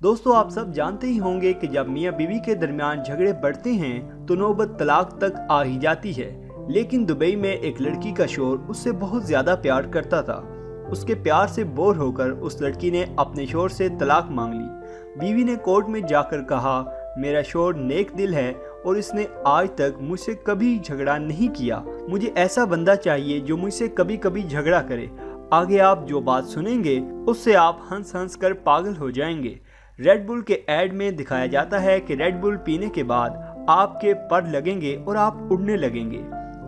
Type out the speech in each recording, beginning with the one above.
दोस्तों, आप सब जानते ही होंगे कि जब मियाँ बीवी के दरमियान झगड़े बढ़ते हैं तो नौबत तलाक तक आ ही जाती है। लेकिन दुबई में एक लड़की का शौहर उससे बहुत ज्यादा प्यार करता था। उसके प्यार से बोर होकर उस लड़की ने अपने शौहर से तलाक मांग ली। बीवी ने कोर्ट में जाकर कहा, मेरा शौहर नेक दिल है और इसने आज तक मुझसे कभी झगड़ा नहीं किया। मुझे ऐसा बंदा चाहिए जो मुझसे कभी कभी झगड़ा करे। आगे आप जो बात सुनेंगे उससे आप हंस हंस कर पागल हो जाएंगे। रेड बुल के ऐड में दिखाया जाता है कि रेड बुल पीने के बाद आपके पर लगेंगे और आप उड़ने लगेंगे।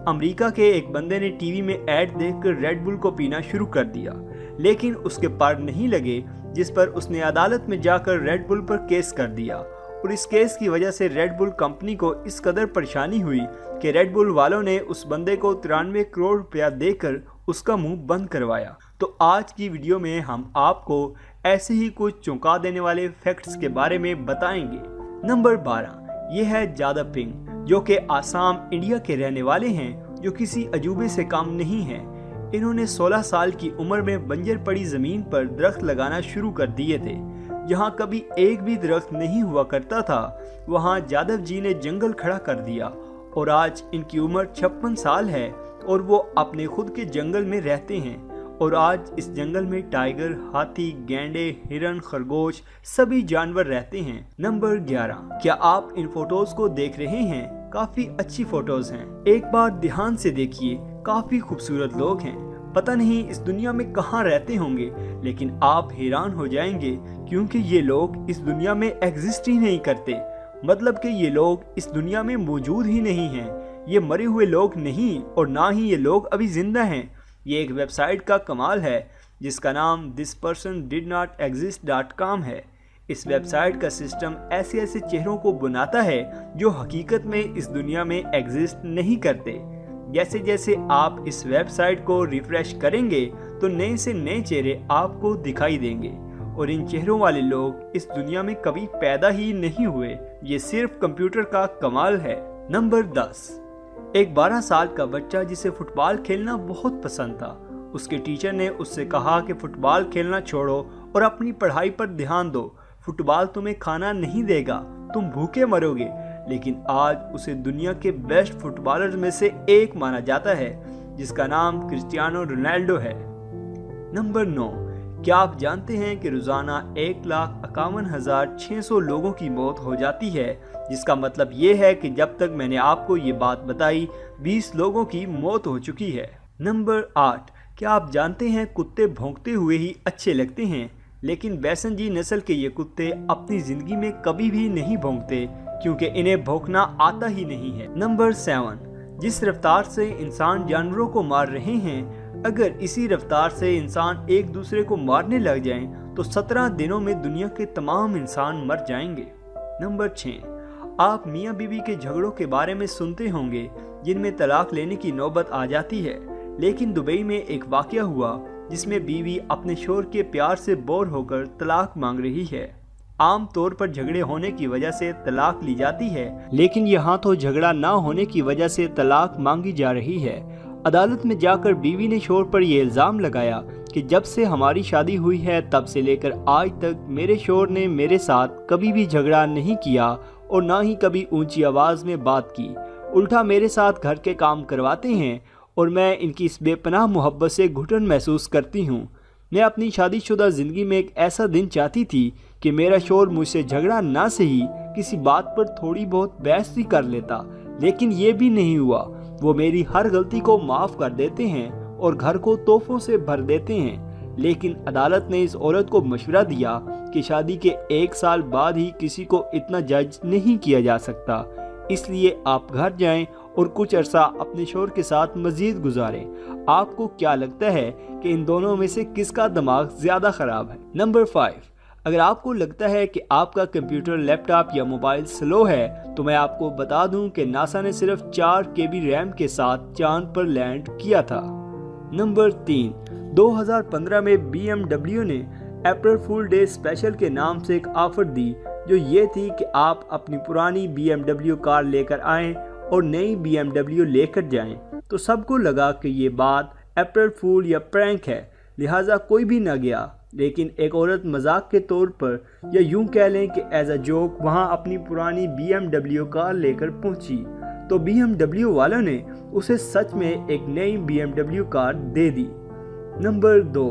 अमेरिका के एक बंदे ने टीवी में ऐड देखकर रेड बुल को पीना शुरू कर दिया, लेकिन उसके पर नहीं लगे, जिस पर उसने अदालत में जाकर रेड बुल पर केस कर दिया। और इस केस की वजह से रेड बुल कंपनी को इस कदर परेशानी हुई कि रेड बुल वालों ने उस बंदे को 93 करोड़ रुपया देकर उसका मुंह बंद करवाया। तो आज की वीडियो में हम आपको ऐसे ही कुछ चौंका देने वाले फैक्ट्स के बारे में बताएंगे। नंबर 12, ये है जादव पिंग, जो कि आसाम इंडिया के रहने वाले हैं, जो किसी अजूबे से कम नहीं है। इन्होंने 16 साल की उम्र में बंजर पड़ी जमीन पर दरख्त लगाना शुरू कर दिए थे। जहां कभी एक भी दरख्त नहीं हुआ करता था, वहां जादव जी ने जंगल खड़ा कर दिया और आज इनकी उम्र 56 साल है और वो अपने खुद के जंगल में रहते हैं। और आज इस जंगल में टाइगर, हाथी, गैंडे, हिरन, खरगोश सभी जानवर रहते हैं। नंबर 11, क्या आप इन फोटोज को देख रहे हैं? काफी अच्छी फोटोज हैं। एक बार ध्यान से देखिए, काफी खूबसूरत लोग हैं। पता नहीं इस दुनिया में कहाँ रहते होंगे, लेकिन आप हैरान हो जाएंगे क्योंकि ये लोग इस दुनिया में एग्जिस्ट ही नहीं करते। मतलब कि ये लोग इस दुनिया में मौजूद ही नहीं हैं। ये मरे हुए लोग नहीं और ना ही ये लोग अभी जिंदा हैं। ये एक वेबसाइट का कमाल है जिसका नाम thispersondidnotexist.com है। इस वेबसाइट का सिस्टम ऐसे ऐसे चेहरों को बनाता है जो हकीकत में इस दुनिया में एग्जिस्ट नहीं करते। जैसे जैसे आप इस वेबसाइट को रिफ्रेश करेंगे तो नए से नए चेहरे आपको दिखाई देंगे और इन चेहरों वाले लोग इस दुनिया में कभी पैदा ही नहीं हुए। ये सिर्फ कंप्यूटर का कमाल है। नंबर 10, एक 12 साल का बच्चा जिसे फुटबॉल खेलना बहुत पसंद था। उसके टीचर ने उससे कहा कि फुटबॉल खेलना छोड़ो और अपनी पढ़ाई पर ध्यान दो। फुटबॉल तुम्हें खाना नहीं देगा, तुम भूखे मरोगे। लेकिन आज उसे दुनिया के बेस्ट फुटबॉलर्स में से एक माना जाता है, जिसका नाम क्रिस्टियानो रोनाल्डो है। नंबर 9, क्या आप जानते हैं कि रोजाना 1,51,600 लोगों की मौत हो जाती है? जिसका मतलब ये है कि जब तक मैंने आपको ये बात बताई 20 लोगों की मौत हो चुकी है। नंबर 8, क्या आप जानते हैं कुत्ते भौंकते हुए ही अच्छे लगते हैं, लेकिन बैसनजी नस्ल के ये कुत्ते अपनी जिंदगी में कभी भी नहीं भौंकते क्योंकि इन्हें भौंकना आता ही नहीं है। नंबर 7, जिस रफ्तार से इंसान जानवरों को मार रहे हैं, अगर इसी रफ्तार से इंसान एक दूसरे को मारने लग जाएं तो 17 दिनों में दुनिया के तमाम इंसान मर जाएंगे। नंबर 6, आप मियाँ बीवी के झगड़ों के बारे में सुनते होंगे जिनमें तलाक लेने की नौबत आ जाती है। लेकिन दुबई में एक वाकया हुआ जिसमें बीवी अपने शौहर के प्यार से बोर होकर तलाक मांग रही है। आम तौर पर झगड़े होने की वजह से तलाक ली जाती है, लेकिन यहाँ तो झगड़ा ना होने की वजह से तलाक मांगी जा रही है। अदालत में जाकर बीवी ने शौहर पर यह इल्जाम लगाया कि जब से हमारी शादी हुई है तब से लेकर आज तक मेरे शौहर ने मेरे साथ कभी भी झगड़ा नहीं किया और ना ही कभी ऊंची आवाज में बात की। उल्टा मेरे साथ घर के काम करवाते हैं और मैं इनकी इस बेपनाह मोहब्बत से घुटन महसूस करती हूँ। मैं अपनी शादीशुदा जिंदगी में एक ऐसा दिन चाहती थी कि मेरा शौहर मुझसे झगड़ा ना सही किसी बात पर थोड़ी बहुत बहस ही कर लेता, लेकिन ये भी नहीं हुआ। वो मेरी हर गलती को माफ कर देते हैं और घर को तोहफों से भर देते हैं। लेकिन अदालत ने इस औरत को मशवरा दिया कि शादी के 1 साल बाद ही किसी को इतना जज नहीं किया जा सकता, इसलिए आप घर जाएं और कुछ अरसा अपने शौहर के साथ मजीद गुजारें। आपको क्या लगता है कि इन दोनों में से किसका दिमाग ज्यादा खराब है? नंबर 5, अगर आपको लगता है कि आपका कंप्यूटर, लैपटॉप या मोबाइल स्लो है तो मैं आपको बता दूं कि नासा ने सिर्फ 4 KB रैम के साथ चांद पर लैंड किया था। नंबर 3, 2015 में BMW ने अप्रैल फूल डे स्पेशल के नाम से एक ऑफर दी, जो ये थी कि आप अपनी पुरानी BMW कार लेकर आएं और नई BMW लेकर जाएं। तो सबको लगा कि ये बात अप्रैल फूल या प्रैंक है, लिहाजा कोई भी न गया। लेकिन एक औरत मजाक के तौर पर या यूं कह लें कि एज अ जोक वहां अपनी पुरानी BMW कार लेकर पहुंची, तो BMW वालों ने उसे सच में एक नई BMW कार दे दी। नंबर 2,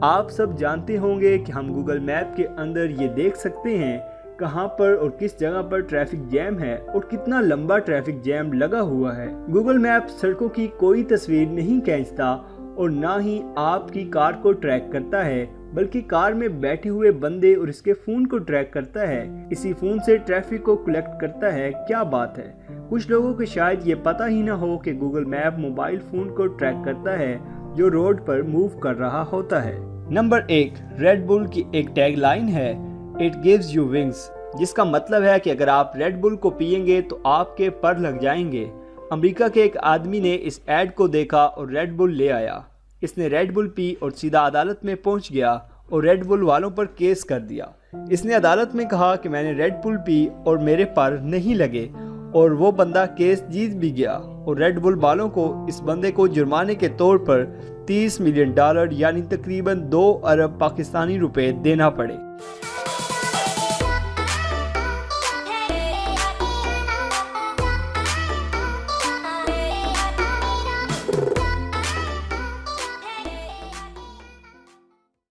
आप सब जानते होंगे कि हम गूगल मैप के अंदर ये देख सकते हैं कहां पर और किस जगह पर ट्रैफिक जैम है और कितना लंबा ट्रैफिक जैम लगा हुआ है। गूगल मैप सड़कों की कोई तस्वीर नहीं खींचता और ना ही आपकी कार को ट्रैक करता है, बल्कि कार में बैठे हुए बंदे और इसके फ़ोन को ट्रैक करता है। इसी फ़ोन से ट्रैफिक को कलेक्ट करता है। क्या बात है। कुछ लोगों को शायद ये पता ही ना हो कि गूगल मैप मोबाइल फ़ोन को ट्रैक करता है जो रोड पर मूव कर रहा होता है। नंबर 1, रेड बुल की एक टैग लाइन है, इट गिव्स यू विंग्स, जिसका मतलब है कि अगर आप रेड बुल को पिएंगे तो आपके पर लग जाएंगे। अमेरिका के एक आदमी ने इस ऐड को देखा और रेड बुल ले आया। इसने रेड बुल पी और सीधा अदालत में पहुंच गया और रेड बुल वालों पर केस कर दिया। इसने अदालत में कहा कि मैंने रेड बुल पी और मेरे पर नहीं लगे, और वो बंदा केस जीत भी गया और रेड बुल वालों को इस बंदे को जुर्माने के तौर पर $30 मिलियन यानी तकरीबन 2 अरब पाकिस्तानी रुपए देना पड़े।